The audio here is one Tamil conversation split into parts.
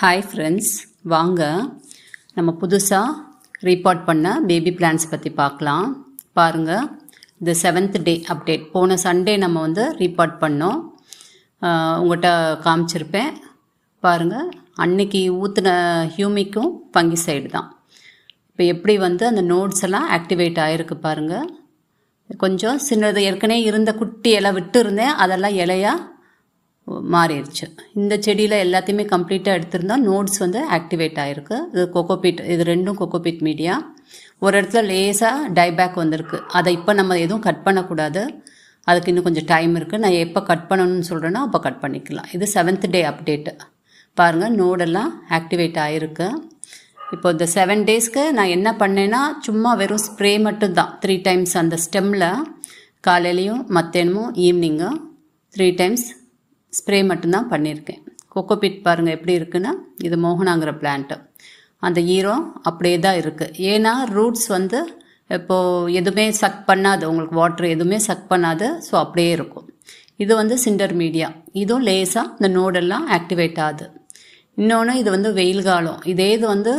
ஹாய் ஃப்ரெண்ட்ஸ், வாங்க நம்ம புதுசாக ரீபார்ட் பண்ண பேபி பிளான்ஸ் பற்றி பார்க்கலாம். பாருங்கள், இது 7th டே அப்டேட். போன சண்டே நம்ம வந்து ரீபார்ட் பண்ணோம், உங்கள்கிட்ட காமிச்சிருப்பேன். பாருங்கள், அன்னைக்கு ஊற்றின ஹியூமிக்கும் ஃபங்கிசைடு தான். இப்போ எப்படி வந்து அந்த நோட்ஸ் எல்லாம் ஆக்டிவேட் ஆகிருக்கு பாருங்கள். கொஞ்சம் சின்னது ஏற்கனவே இருந்த குட்டி இலை விட்டு இருந்தேன், அதெல்லாம் இலையாக மாறிடுச்சு. இந்த செடியில் எல்லாத்தையுமே கம்ப்ளீட்டாக எடுத்திருந்தால் நோட்ஸ் வந்து ஆக்டிவேட் ஆகிருக்கு. இது கொக்கோபீட், இது ரெண்டும் கொக்கோபீட் மீடியா. ஒரு இடத்துல லேசாக டைபேக் வந்திருக்கு. அதை இப்போ நம்ம எதுவும் கட் பண்ணக்கூடாது, அதுக்கு இன்னும் கொஞ்சம் டைம் இருக்குது. நான் எப்போ கட் பண்ணணும்னு சொல்கிறேன்னா அப்போ கட் பண்ணிக்கலாம். இது 7th டே அப்டேட்டு. பாருங்கள், நோடெல்லாம் ஆக்டிவேட் ஆகிருக்கு. இப்போ இந்த 7 டேஸ்க்கு நான் என்ன பண்ணேன்னா, சும்மா வெறும் ஸ்ப்ரே மட்டும்தான் 3 டைம்ஸ் அந்த ஸ்டெம்மில், காலையிலையும் மத்தியானமும் ஈவினிங்கும் 3 டைம்ஸ் ஸ்ப்ரே மட்டும்தான் பண்ணியிருக்கேன். கொக்கோபீட் பாருங்கள் எப்படி இருக்குன்னா, இது மோகனாங்கிற பிளான்ட்டு. அந்த ஈரம் அப்படியே தான் இருக்குது. ஏன்னா ரூட்ஸ் வந்து இப்போது எதுவுமே சக் பண்ணாது, உங்களுக்கு வாட்ரு எதுவுமே சக் பண்ணாது. ஸோ அப்படியே இருக்கும். இது வந்து சிண்டர் மீடியா. இதுவும் லேசாக இந்த நோடெல்லாம் ஆக்டிவேட் ஆகுது. இன்னொன்று, இது வந்து வெயில் காலம். இதே இது வந்து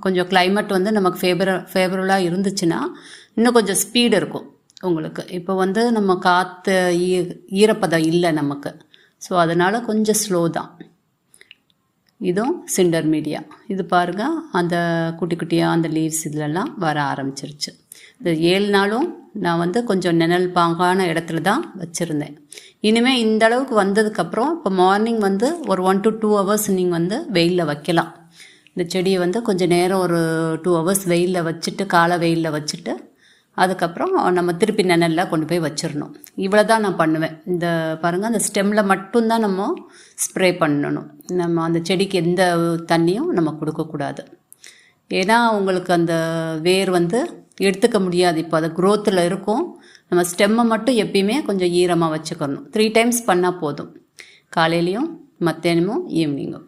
கொஞ்சம் கிளைமேட் வந்து நமக்கு ஃபேவரபுளாக இருந்துச்சுன்னா இன்னும் கொஞ்சம் ஸ்பீடு இருக்கும் உங்களுக்கு. இப்போ வந்து நம்ம காற்று ஈரப்பதம் இல்லை நமக்கு, ஸோ அதனால் கொஞ்சம் ஸ்லோ தான். இதுவும் சிண்டர் மீடியா. இது பாருங்கள், அந்த குட்டி குட்டியாக அந்த லீவ்ஸ் இதிலெல்லாம் வர ஆரம்பிச்சிருச்சு. இந்த 7 நாளும் நான் வந்து கொஞ்சம் நிழல் பாங்கான இடத்துல தான் வச்சுருந்தேன். இனிமேல் இந்த அளவுக்கு வந்ததுக்கப்புறம் இப்போ மார்னிங் வந்து ஒரு 1 to 2 hours நீங்கள் வந்து வெயிலில் வைக்கலாம். இந்த செடியை வந்து கொஞ்சம் நேரம் ஒரு 2 hours வெயிலில் வச்சுட்டு, காலை வெயிலில் வச்சுட்டு, அதுக்கப்புறம் நம்ம திருப்பி நிழலில் கொண்டு போய் வச்சிடணும். இவ்வளோ தான் நான் பண்ணுவேன். இந்த பாருங்கள், அந்த ஸ்டெம்மில் மட்டும்தான் நம்ம ஸ்ப்ரே பண்ணணும். நம்ம அந்த செடிக்கு எந்த தண்ணியும் நம்ம கொடுக்கக்கூடாது. ஏன்னா உங்களுக்கு அந்த வேர் வந்து எடுத்துக்க முடியாது. இப்போ அது க்ரோத்தில் இருக்கும். நம்ம ஸ்டெம்மை மட்டும் எப்பயுமே கொஞ்சம் ஈரமாக வச்சுக்கணும். 3 டைம்ஸ் பண்ணால் போதும், காலையிலையும் மத்தியானமும் ஈவினிங்கும்.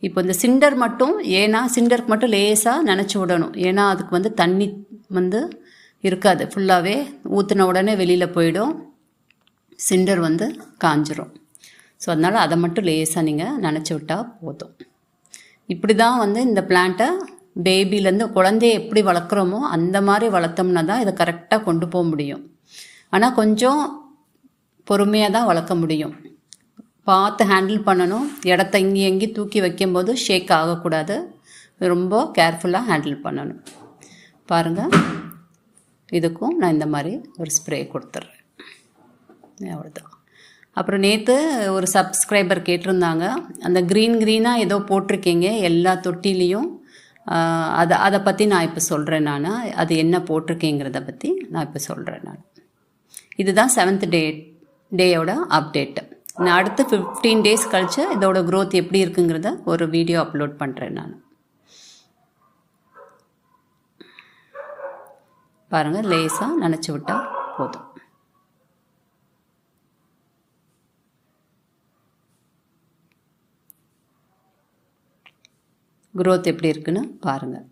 இப்போ இந்த சிண்டர் மட்டும், ஏன்னா சிண்டருக்கு மட்டும் லேசாக நினச்சி விடணும். ஏன்னா அதுக்கு வந்து தண்ணி வந்து இருக்காது, ஃபுல்லாகவே ஊற்றின உடனே வெளியில் போயிடும், சிண்டர் வந்து காஞ்சிரும். ஸோ அதனால் அதை மட்டும் லேசாக நீங்கள் நினச்சி விட்டால் போதும். இப்படி தான் வந்து இந்த பிளான்ட்டை பேபிலேருந்து குழந்தைய எப்படி வளர்க்குறோமோ அந்த மாதிரி வளர்த்தோம்னா தான் இதை கரெக்டாக கொண்டு போக முடியும். ஆனால் கொஞ்சம் பொறுமையாக தான் வளர்க்க முடியும். பார்த்து ஹேண்டில் பண்ணணும். இடத்த இங்கே எங்கேயும் தூக்கி வைக்கும்போது ஷேக் ஆகக்கூடாது. ரொம்ப கேர்ஃபுல்லாக ஹேண்டில் பண்ணணும். பாருங்கள், இதுக்கும் நான் இந்த மாதிரி ஒரு ஸ்ப்ரே கொடுத்துட்றேன். அவ்வளோதான். அப்புறம் நேற்று ஒரு சப்ஸ்கிரைபர் கேட்டிருந்தாங்க, அந்த க்ரீனாக ஏதோ போட்டிருக்கீங்க எல்லா தொட்டிலையும், அதை பற்றி நான் இப்போ சொல்கிறேன். நான் அது என்ன போட்டிருக்கேங்கிறத பற்றி நான் இப்போ சொல்கிறேன். நான் இதுதான் 7th டேயோட அப்டேட்டு. நான் அடுத்து 15 days கழித்து இதோட க்ரோத் எப்படி இருக்குங்கிறத ஒரு வீடியோ அப்லோட் பண்ணுறேன். நான் பாருங்கள், லேசாக நினச்சி விட்டால் போதும். க்ரோத் எப்படி இருக்குன்னு பாருங்கள்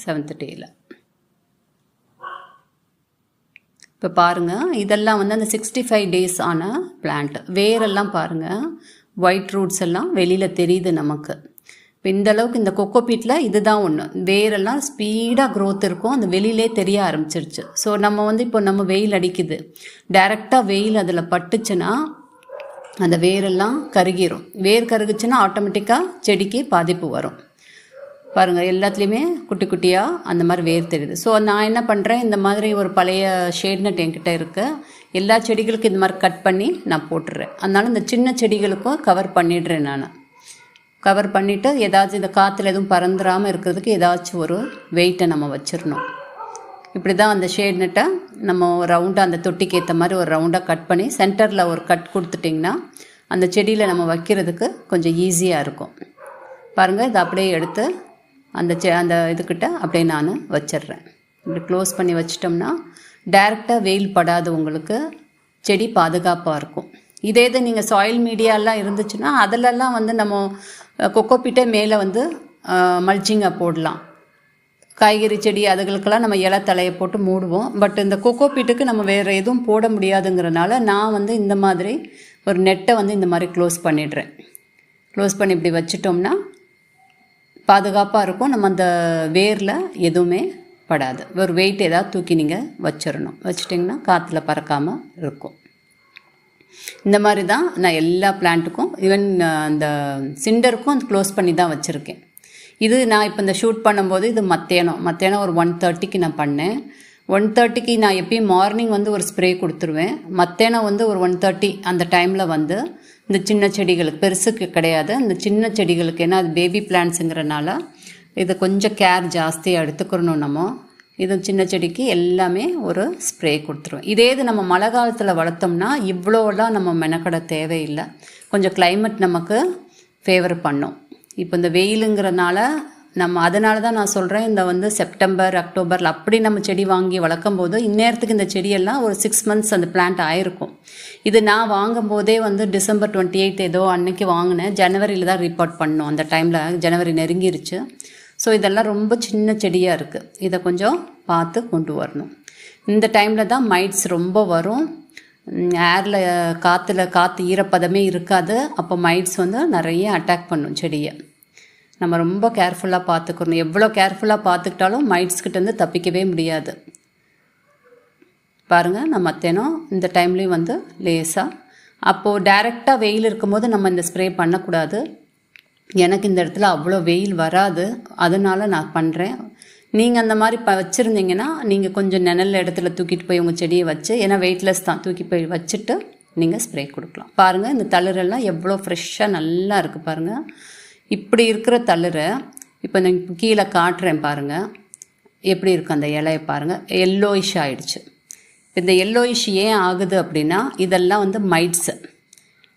7th டேயில். இப்போ பாருங்கள், இதெல்லாம் வந்து அந்த 65 days ஆன பிளான்ட். வேரெல்லாம் பாருங்கள், ஒயிட் ரூட்ஸ் எல்லாம் வெளியில் தெரியுது நமக்கு. இப்போ இந்த அளவுக்கு இந்த கொக்கோபீட்டில் இதுதான் ஒன்று, வேரெல்லாம் ஸ்பீடாக க்ரோத் இருக்கும், அந்த வெளியிலே தெரிய ஆரம்பிச்சிருச்சு. ஸோ நம்ம வந்து இப்போ நம்ம வெயில் அடிக்குது, டைரெக்டாக வெயில் அதில் பட்டுச்சுன்னா அந்த வேரெல்லாம் கருகிரும். வேர் கருகுச்சுன்னா ஆட்டோமேட்டிக்காக செடிக்கு பாதிப்பு வரும். பாருங்கள், எல்லாத்துலேயுமே குட்டி குட்டியாக அந்த மாதிரி வேர் தெரியுது. ஸோ நான் என்ன பண்ணுறேன், இந்த மாதிரி ஒரு பழைய ஷேட் நட் என்கிட்ட இருக்குது. எல்லா செடிகளுக்கும் இந்த மாதிரி கட் பண்ணி நான் போட்டுடுறேன். அதனால இந்த சின்ன செடிகளுக்கும் கவர் பண்ணிடுறேன். நான் கவர் பண்ணிவிட்டு ஏதாச்சும் இந்த காற்றுல எதுவும் பறந்துடாமல் இருக்கிறதுக்கு ஏதாச்சும் ஒரு வெயிட்டை நம்ம வச்சிடணும். இப்படி தான் அந்த ஷேட் நட்டை நம்ம ரவுண்டாக அந்த தொட்டிக்கு ஏற்ற மாதிரி ஒரு ரவுண்டாக கட் பண்ணி சென்டரில் ஒரு கட் கொடுத்துட்டிங்கன்னா அந்த செடியில் நம்ம வைக்கிறதுக்கு கொஞ்சம் ஈஸியாக இருக்கும். பாருங்கள், இதை அப்படியே எடுத்து அந்த இதுக்கிட்ட அப்படியே நான் வச்சிடுறேன். இப்படி க்ளோஸ் பண்ணி வச்சிட்டோம்னா டைரெக்டாக வெயில் படாது, உங்களுக்கு செடி பாதுகாப்பாக இருக்கும். இதே இது நீங்கள் சாயில் மீடியாலாம் இருந்துச்சுன்னா அதிலெல்லாம் வந்து நம்ம கொக்கோபீட்டே மேலே வந்து மல்ச்சிங்காக போடலாம். காய்கறி செடி அதுகளுக்கெல்லாம் நம்ம இலை தலையை போட்டு மூடுவோம். பட் இந்த கொக்கோபீட்டுக்கு நம்ம வேறு எதுவும் போட முடியாதுங்கிறனால நான் வந்து இந்த மாதிரி ஒரு நெட்டை வந்து இந்த மாதிரி க்ளோஸ் பண்ணிடுறேன். க்ளோஸ் பண்ணி இப்படி வச்சிட்டோம்னா பாதுகாப்பாக இருக்கும். நம்ம அந்த வேரில் எதுவுமே படாது. ஒரு வெயிட் ஏதாவது தூக்கி நீங்கள் வச்சிடணும். வச்சிட்டிங்கன்னா காற்றுல பறக்காமல் இருக்கும். இந்த மாதிரி தான் நான் எல்லா பிளான்ட்டுக்கும், ஈவன் அந்த சிண்டருக்கும் அது க்ளோஸ் பண்ணி தான் வச்சுருக்கேன். இது நான் இப்போ இந்த ஷூட் பண்ணும்போது இது மத்தியானம் ஒரு 1:30க்கு நான் பண்ணேன். 1:30க்கு நான் எப்பயும் மார்னிங் வந்து ஒரு ஸ்ப்ரே கொடுத்துருவேன். மத்தியானம் வந்து ஒரு 1:30 அந்த டைமில் வந்து இந்த சின்ன செடிகளுக்கு, பெருசுக்கு கிடையாது, இந்த சின்ன செடிகளுக்கு, ஏன்னா அது பேபி பிளான்ட்ஸுங்கிறனால இதை கொஞ்சம் கேர் ஜாஸ்தியாக எடுத்துக்கிறணும் நம்ம. இது சின்ன செடிக்கு எல்லாமே ஒரு ஸ்ப்ரே கொடுத்துருவேன். இதே இது நம்ம மழை காலத்தில் வளர்த்தோம்னா இவ்வளோலாம் நம்ம மெனக்கட தேவையில்லை. கொஞ்சம் கிளைமேட் நமக்கு ஃபேவர் பண்ணும். இப்போ இந்த வெயிலுங்கிறனால அதனால தான் நான் சொல்கிறேன், இந்த வந்து செப்டம்பர் அக்டோபரில் அப்படி நம்ம செடி வாங்கி வளர்க்கும் போது இந்நேரத்துக்கு இந்த செடியெல்லாம் ஒரு 6 months அந்த பிளான்ட் ஆயிருக்கும். இது நான் வாங்கும் போதே வந்து டிசம்பர் 28 ஏதோ அன்னைக்கு வாங்கினேன். ஜனவரியில் தான் ரிப்போர்ட் பண்ணோம். அந்த டைமில் ஜனவரி நெருங்கிருச்சு. ஸோ இதெல்லாம் ரொம்ப சின்ன செடியாக இருக்குது. இதை கொஞ்சம் பார்த்து கொண்டு வரணும். இந்த டைமில் தான் மைட்ஸ் ரொம்ப வரும். ஏரில் காற்று ஈரப்பதமே இருக்காது. அப்போ மைட்ஸ் வந்து நிறைய அட்டாக் பண்ணும் செடியை. நம்ம ரொம்ப கேர்ஃபுல்லாக பார்த்துக்கணும். எவ்வளோ கேர்ஃபுல்லாக பார்த்துக்கிட்டாலும் மைட்ஸ்கிட்டேருந்து தப்பிக்கவே முடியாது. பாருங்கள், நான் மத்தியானம் இந்த டைம்லேயும் வந்து லேசாக, அப்போது டைரெக்டாக வெயில் இருக்கும்போது நம்ம இந்த ஸ்ப்ரே பண்ணக்கூடாது. எனக்கு இந்த இடத்துல அவ்வளோ வெயில் வராது, அதனால நான் பண்ணுறேன். நீங்கள் அந்த மாதிரி வச்சுருந்தீங்கன்னா நீங்கள் கொஞ்சம் நிழல் இடத்துல தூக்கிட்டு போய் உங்கள் செடியை வச்சு, ஏன்னா வெயிட்லெஸ் தான், தூக்கி போய் வச்சுட்டு நீங்கள் ஸ்ப்ரே கொடுக்கலாம். பாருங்கள், இந்த தளிரெல்லாம் எவ்வளோ ஃப்ரெஷ்ஷாக நல்லா இருக்குது பாருங்கள். இப்படி இருக்கிற தளிரை இப்போ நான் கீழே காட்டுறேன் பாருங்கள், எப்படி இருக்குது அந்த இலையை பாருங்கள். எல்லோயிஷ் ஆகிடுச்சு. இந்த எல்லோயிஷ் ஏன் ஆகுது அப்படின்னா இதெல்லாம் வந்து மைட்ஸு.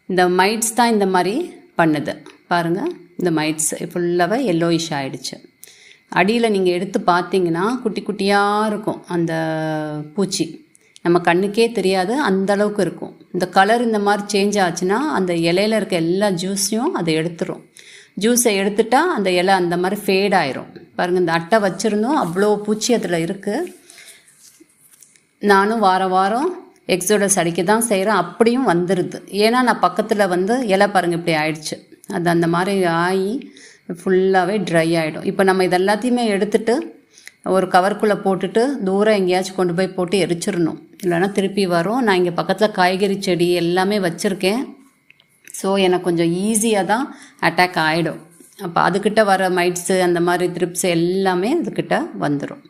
இந்த மைட்ஸ் தான் இந்த மாதிரி பண்ணுது பாருங்கள். இந்த மைட்ஸ் ஃபுல்லாகவே எல்லோயிஷ் ஆகிடுச்சு. அடியில் நீங்கள் எடுத்து பார்த்தீங்கன்னா குட்டி குட்டியாக இருக்கும் அந்த பூச்சி. நம்ம கண்ணுக்கே தெரியாது, அந்தளவுக்கு இருக்கும். இந்த கலர் இந்த மாதிரி சேஞ்ச் ஆச்சுன்னா அந்த இலையில் இருக்க எல்லா ஜூஸையும் அதை எடுத்துரும். ஜூஸை எடுத்துட்டா அந்த இலை அந்த மாதிரி ஃபேட் ஆயிரும். பாருங்கள், இந்த அட்டை வச்சுருந்தோம், அவ்வளோ பூச்சி அதில் இருக்குது. நானும் வாரம் எக்ஸோடஸ் அடிக்க தான் செய்கிறேன். அப்படியும் வந்துடுது. ஏன்னா நான் பக்கத்தில் வந்து இலை பாருங்கள் இப்படி ஆயிடுச்சு. அது அந்த மாதிரி ஆகி ஃபுல்லாகவே ட்ரை ஆகிடும். இப்போ நம்ம இது எல்லாத்தையுமே எடுத்துகிட்டு ஒரு கவருக்குள்ளே போட்டுட்டு தூரம் எங்கேயாச்சும் கொண்டு போய் போட்டு எரிச்சிடணும், இல்லைன்னா திருப்பி வரும். நான் இங்கே பக்கத்தில் காய்கறி செடி எல்லாமே வச்சுருக்கேன். ஸோ எனக்கு கொஞ்சம் ஈஸியாக தான் அட்டாக் ஆகிடும். அப்போ அதுக்கிட்ட வர மைட்ஸு அந்த மாதிரி த்ரிப்ஸ் எல்லாமே அதுக்கிட்ட வந்துடும்.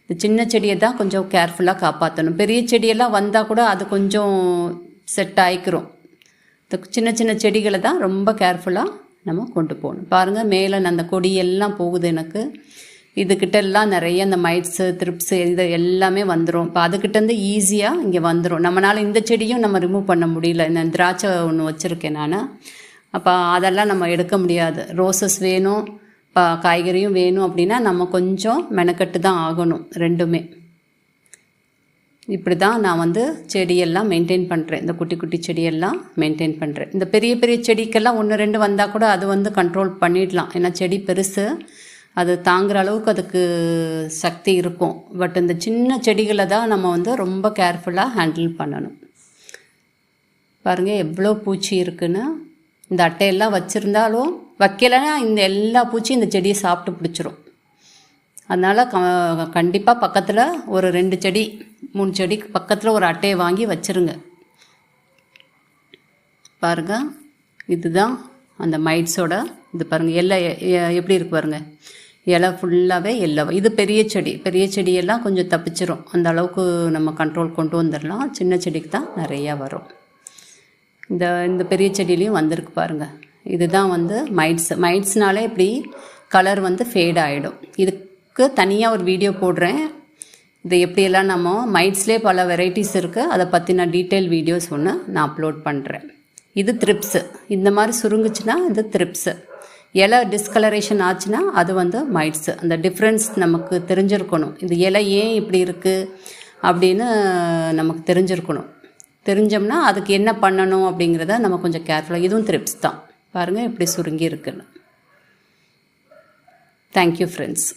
இந்த சின்ன செடியை தான் கொஞ்சம் கேர்ஃபுல்லாக காப்பாற்றணும். பெரிய செடியெல்லாம் வந்தால் கூட அது கொஞ்சம் செட் ஆகிக்கிறோம். இந்த சின்ன சின்ன செடிகளை தான் ரொம்ப கேர்ஃபுல்லாக நம்ம கொண்டு போகணும். பாருங்கள், மேலே அந்த கொடியெல்லாம் போகுது எனக்கு. இதுக்கிட்ட எல்லாம் நிறைய அந்த மைட்ஸு த்ரிப்ஸு இது எல்லாமே வந்துடும். இப்போ அதுக்கிட்டேருந்து ஈஸியாக இங்கே வந்துடும். நம்மளால் இந்த செடியும் நம்ம ரிமூவ் பண்ண முடியல. இந்த திராட்சை ஒன்று வச்சுருக்கேன் நான். அப்போ அதெல்லாம் நம்ம எடுக்க முடியாது. ரோசஸ் வேணும், காய்கறியும் வேணும் அப்படின்னா நம்ம கொஞ்சம் மெனக்கட்டு தான் ஆகணும் ரெண்டுமே. இப்படி தான் நான் வந்து செடியெல்லாம் மெயின்டைன் பண்ணுறேன். இந்த குட்டி குட்டி செடியெல்லாம் மெயின்டைன் பண்ணுறேன். இந்த பெரிய பெரிய செடிக்கெல்லாம் 1-2 வந்தால் கூட அது வந்து கண்ட்ரோல் பண்ணிடலாம். ஏன்னா செடி பெருசு, அது தாங்குகிற அளவுக்கு அதுக்கு சக்தி இருக்கும். பட் இந்த சின்ன செடிகளை தான் நம்ம வந்து ரொம்ப கேர்ஃபுல்லாக ஹேண்டில் பண்ணணும். பாருங்கள் எவ்வளோ பூச்சி இருக்குன்னு. இந்த அட்டையெல்லாம் வச்சுருந்தாலும் வைக்கலைன்னா இந்த எல்லா பூச்சியும் இந்த செடியை சாப்பிட்டு பிடிச்சிரும். அதனால் கண்டிப்பாக பக்கத்தில் ஒரு 2 செடி 3 செடிக்கு பக்கத்தில் ஒரு அட்டையை வாங்கி வச்சுருங்க. பாருங்கள், இதுதான் அந்த மைட்ஸோட இது. பாருங்கள் இலை எப்படி இருக்குது பாருங்கள், இலை ஃபுல்லாகவே எல்லோ. இது பெரிய செடியெல்லாம் கொஞ்சம் தப்பிச்சிரும். அந்த அளவுக்கு நம்ம கண்ட்ரோல் கொண்டு வந்துடலாம். சின்ன செடிக்கு தான் நிறையா வரும். இந்த பெரிய செடியிலையும் வந்திருக்கு பாருங்கள். இதுதான் வந்து மைட்ஸ்னாலே இப்படி கலர் வந்து ஃபேட் ஆகிடும். இதுக்கு தனியாக ஒரு வீடியோ போடுறேன். இது எப்படியெல்லாம் நம்ம மைட்ஸ்லேயே பல வெரைட்டிஸ் இருக்குது, அதை பற்றி நான் டீட்டெயில் வீடியோஸ் ஒன்று நான் அப்லோட் பண்ணுறேன். இது த்ரிப்ஸு. இந்த மாதிரி சுருங்குச்சுன்னா இது த்ரிப்ஸு. இலை டிஸ்கலரேஷன் ஆச்சுன்னா அது வந்து மைட்ஸு. அந்த டிஃப்ரென்ஸ் நமக்கு தெரிஞ்சிருக்கணும். இந்த இலை ஏன் இப்படி இருக்குது அப்படின்னு நமக்கு தெரிஞ்சிருக்கணும். தெரிஞ்சோம்னா அதுக்கு என்ன பண்ணணும் அப்படிங்கிறத நம்ம கொஞ்சம் கேர்ஃபுல்லாக. இதுவும் த்ரிப்ஸ் தான். பாருங்கள் எப்படி சுருங்கி இருக்குன்னு. Thank you friends.